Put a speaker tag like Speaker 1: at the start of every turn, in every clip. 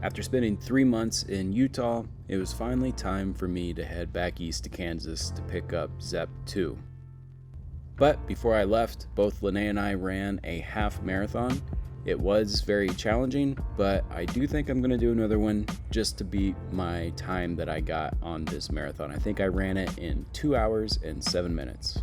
Speaker 1: After spending 3 months in Utah, it was finally time for me to head back east to Kansas to pick up ZEP 2. But before I left, both Lene and I ran a half marathon. It was very challenging, but I do think I'm going to do another one just to beat my time that I got on this marathon. I think I ran it in 2 hours and 7 minutes.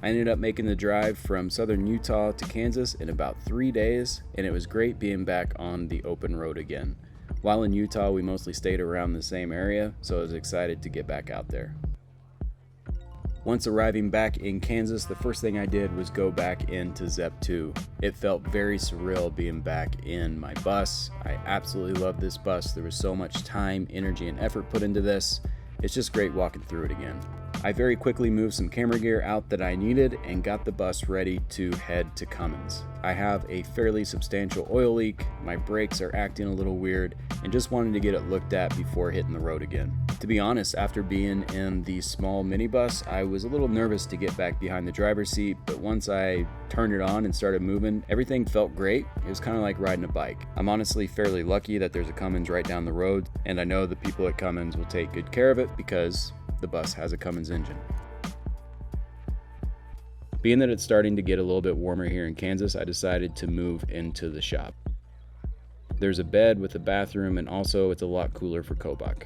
Speaker 1: I ended up making the drive from southern Utah to Kansas in about 3 days, and it was great being back on the open road again. While in Utah, we mostly stayed around the same area, so I was excited to get back out there. Once arriving back in Kansas, the first thing I did was go back into ZEP 2. It felt very surreal being back in my bus. I absolutely love this bus. There was so much time, energy, and effort put into this. It's just great walking through it again. I very quickly moved some camera gear out that I needed and got the bus ready to head to Cummins. I have a fairly substantial oil leak, my brakes are acting a little weird, and just wanted to get it looked at before hitting the road again. To be honest, after being in the small minibus, I was a little nervous to get back behind the driver's seat, but once I turned it on and started moving, everything felt great. It was kind of like riding a bike. I'm honestly fairly lucky that there's a Cummins right down the road, and I know the people at Cummins will take good care of it because the bus has a Cummins engine. Being that it's starting to get a little bit warmer here in Kansas, I decided to move into the shop. There's a bed with a bathroom, and also it's a lot cooler for Kobach.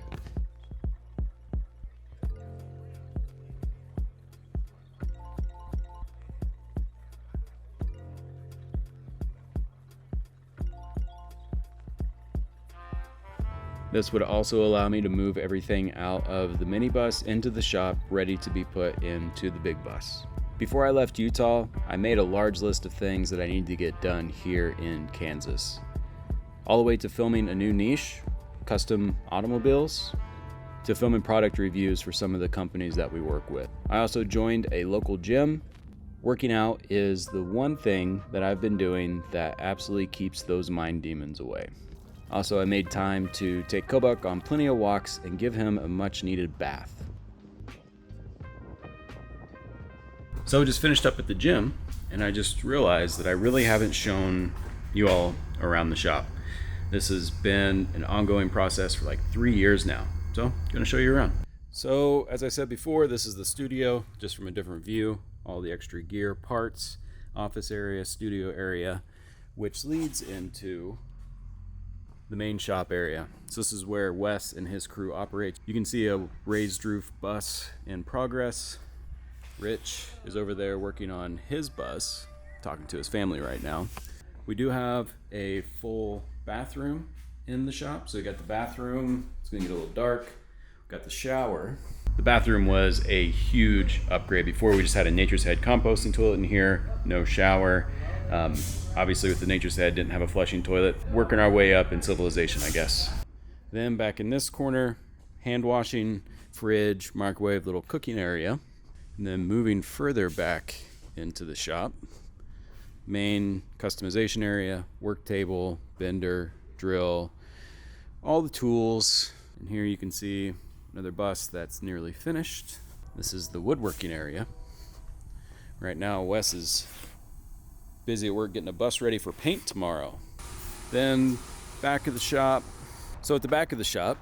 Speaker 1: This would also allow me to move everything out of the minibus into the shop, ready to be put into the big bus. Before I left Utah, I made a large list of things that I need to get done here in Kansas. All the way to filming a new niche, custom automobiles, to filming product reviews for some of the companies that we work with. I also joined a local gym. Working out is the one thing that I've been doing that absolutely keeps those mind demons away. Also, I made time to take Kobach on plenty of walks and give him a much needed bath. So I just finished up at the gym, and I just realized that I really haven't shown you all around the shop. This has been an ongoing process for like 3 years now. So I'm gonna show you around. So as I said before, this is the studio, just from a different view. All the extra gear, parts, office area, studio area, which leads into the main shop area. So this is where Wes and his crew operate. You can see a raised roof bus in progress. Rich is over there working on his bus, talking to his family right now. We do have a full bathroom in the shop. So we got the bathroom, it's gonna get a little dark. We've got the shower. The bathroom was a huge upgrade. Before we just had a Nature's Head composting toilet in here, no shower. Obviously with the Nature's Head, didn't have a flushing toilet. Working our way up in civilization, I guess. Then back in this corner, hand washing, fridge, microwave, little cooking area. And then moving further back into the shop, main customization area, work table, bender, drill, all the tools. And here you can see another bus that's nearly finished. This is the woodworking area. Right now, Wes is busy at work getting a bus ready for paint tomorrow. Then back of the shop. So at the back of the shop,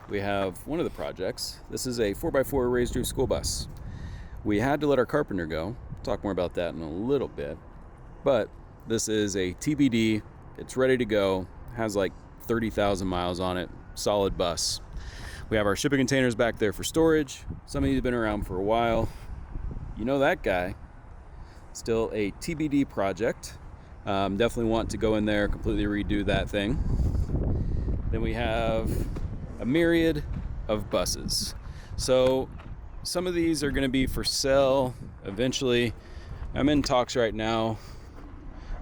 Speaker 1: we have one of the projects. This is a 4x4 raised roof school bus. We had to let our carpenter go. Talk more about that in a little bit. But this is a TBD. It's ready to go. Has like 30,000 miles on it. Solid bus. We have our shipping containers back there for storage. Some of you have been around for a while. You know that guy. Still a TBD project. Definitely want to go in there, completely redo that thing. Then we have a myriad of buses. So some of these are going to be for sale eventually. I'm in talks right now.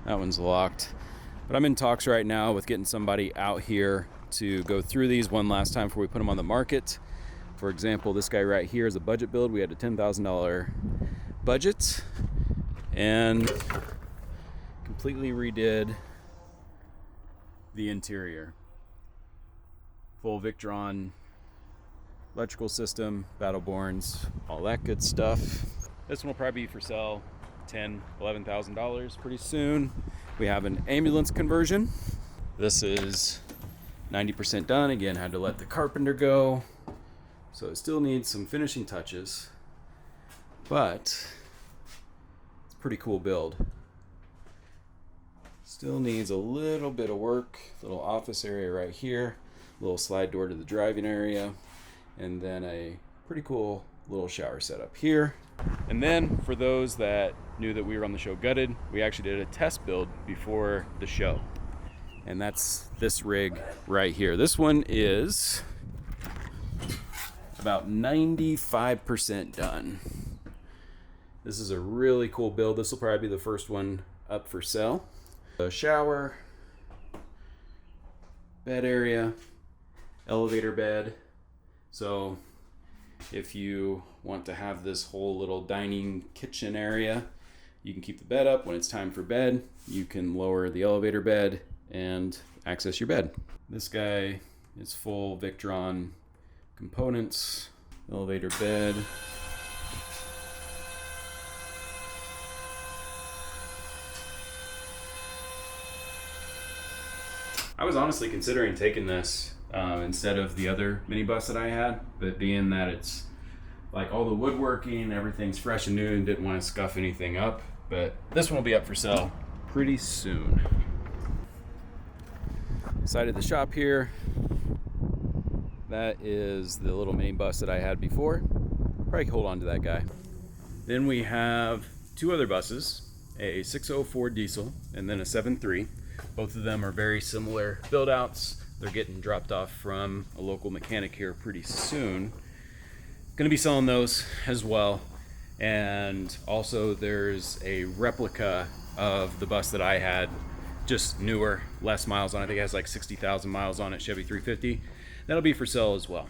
Speaker 1: That one's locked. But I'm in talks right now with getting somebody out here to go through these one last time before we put them on the market. For example, this guy right here is a budget build. We had a $10,000 budget and completely redid the interior. Full Victron electrical system, Battleborns, all that good stuff. This one will probably be for sale $11,000 pretty soon. We have an ambulance conversion. This is 90% done. Again, had to let the carpenter go. So it still needs some finishing touches, but it's a pretty cool build. Still needs a little bit of work. Little office area right here, little slide door to the driving area, and then a pretty cool little shower setup here. And then for those that knew that we were on the show Gutted, we actually did a test build before the show. And that's this rig right here. This one is about 95% done. This is a really cool build. This will probably be the first one up for sale. A shower, bed area, elevator bed. So if you want to have this whole little dining kitchen area, you can keep the bed up. When it's time for bed, you can lower the elevator bed and access your bed. This guy is full Victron components, elevator bed. I was honestly considering taking this instead of the other minibus that I had, but being that it's like all the woodworking, everything's fresh and new, and didn't want to scuff anything up. But this one will be up for sale pretty soon. Side of the shop here, that is the little main bus that I had before. Probably hold on to that guy. Then we have two other buses, a 604 diesel and then a 73. Both of them are very similar build outs. They're getting dropped off from a local mechanic here pretty soon. Gonna be selling those as well. And also there's a replica of the bus that I had, just newer, less miles on it. I think it has like 60,000 miles on it, Chevy 350. That'll be for sale as well.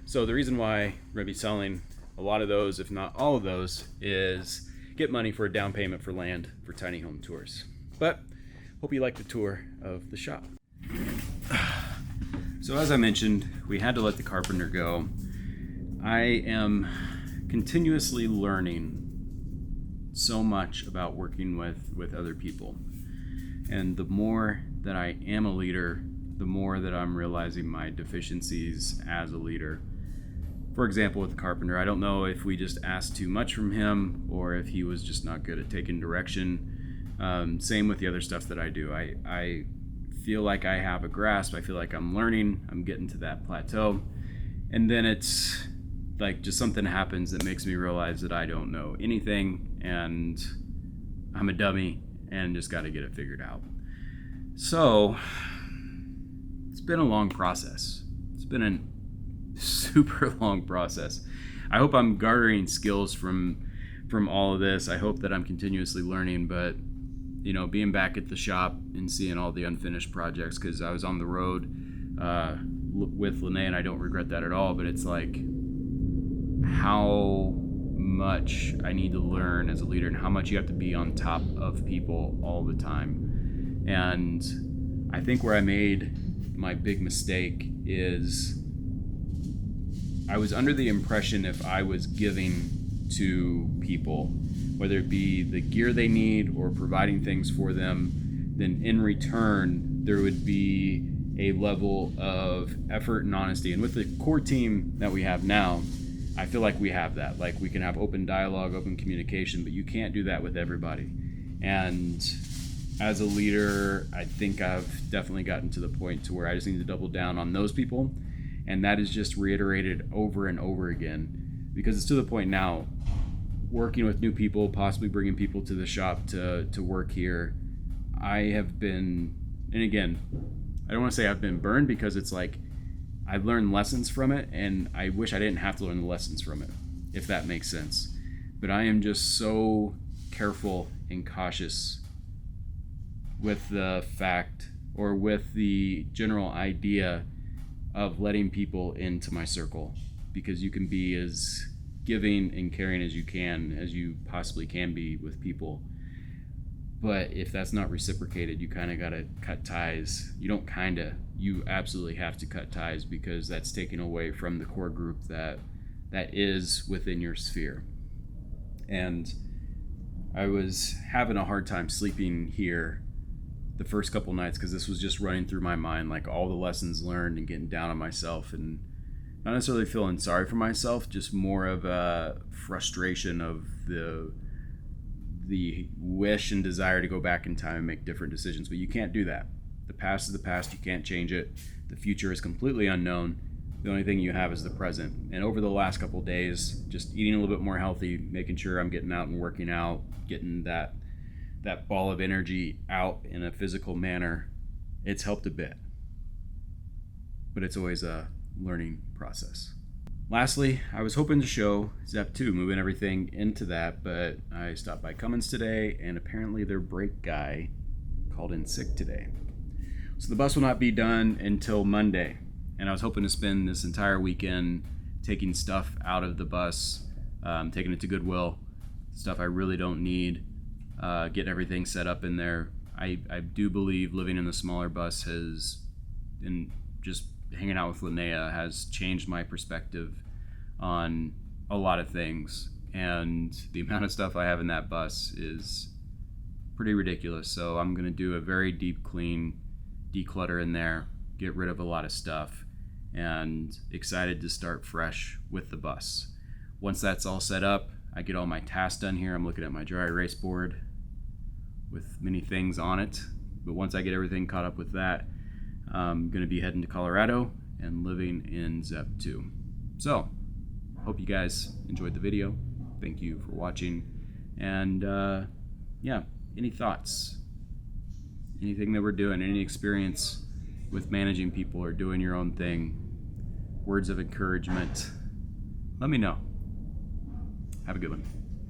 Speaker 1: So the reason why we're gonna be selling a lot of those, if not all of those, is get money for a down payment for land for tiny home tours. But hope you like the tour of the shop. So as I mentioned, we had to let the carpenter go. I am continuously learning so much about working with other people. And the more that I am a leader, the more that I'm realizing my deficiencies as a leader. For example, with the carpenter, I don't know if we just asked too much from him or if he was just not good at taking direction. Same with the other stuff that I do. I feel like I have a grasp. I feel like I'm learning. I'm getting to that plateau. And then it's like just something happens that makes me realize that I don't know anything and I'm a dummy and just got to get it figured out. So it's been a long process. It's been a super long process. I hope I'm garnering skills from all of this. I hope that I'm continuously learning, but you know, being back at the shop and seeing all the unfinished projects, because I was on the road with Lene, and I don't regret that at all, but it's like how much I need to learn as a leader and how much you have to be on top of people all the time. And I think where I made my big mistake is I was under the impression if I was giving to people, whether it be the gear they need or providing things for them, then in return there would be a level of effort and honesty. And with the core team that we have now, I feel like we have that. Like we can have open dialogue, open communication, but you can't do that with everybody. And as a leader, I think I've definitely gotten to the point to where I just need to double down on those people. And that is just reiterated over and over again, because it's to the point now, working with new people, possibly bringing people to the shop to work here, I have been, and again, I don't want to say I've been burned, because it's like I've learned lessons from it, and I wish I didn't have to learn the lessons from it, if that makes sense. But I am just so careful and cautious with the fact, or with the general idea of letting people into my circle, because you can be as giving and caring as you possibly can be with people. But if that's not reciprocated, you kind of got to cut ties. You absolutely have to cut ties, because that's taken away from the core group that is within your sphere. And I was having a hard time sleeping here the first couple nights because this was just running through my mind, like all the lessons learned and getting down on myself, and not necessarily feeling sorry for myself, just more of a frustration of the wish and desire to go back in time and make different decisions. But you can't do that. The past is the past. You can't change it. The future is completely unknown. The only thing you have is the present. And over the last couple of days, just eating a little bit more healthy, making sure I'm getting out and working out, getting that ball of energy out in a physical manner, it's helped a bit. But it's always a learning process. Lastly, I was hoping to show Zep 2, moving everything into that, but I stopped by Cummins today, and apparently their brake guy called in sick today. So the bus will not be done until Monday, and I was hoping to spend this entire weekend taking stuff out of the bus, taking it to Goodwill, stuff I really don't need, getting everything set up in there. I do believe living in the smaller bus and just hanging out with Linnea has changed my perspective on a lot of things, and the amount of stuff I have in that bus is pretty ridiculous. So I'm going to do a very deep clean, declutter in there, get rid of a lot of stuff, and excited to start fresh with the bus. Once that's all set up, I get all my tasks done here. I'm looking at my dry erase board with many things on it, but once I get everything caught up with that, I'm going to be heading to Colorado and living in Zep 2. So, hope you guys enjoyed the video. Thank you for watching. And yeah, any thoughts? Anything that we're doing, any experience with managing people or doing your own thing, words of encouragement, let me know. Have a good one.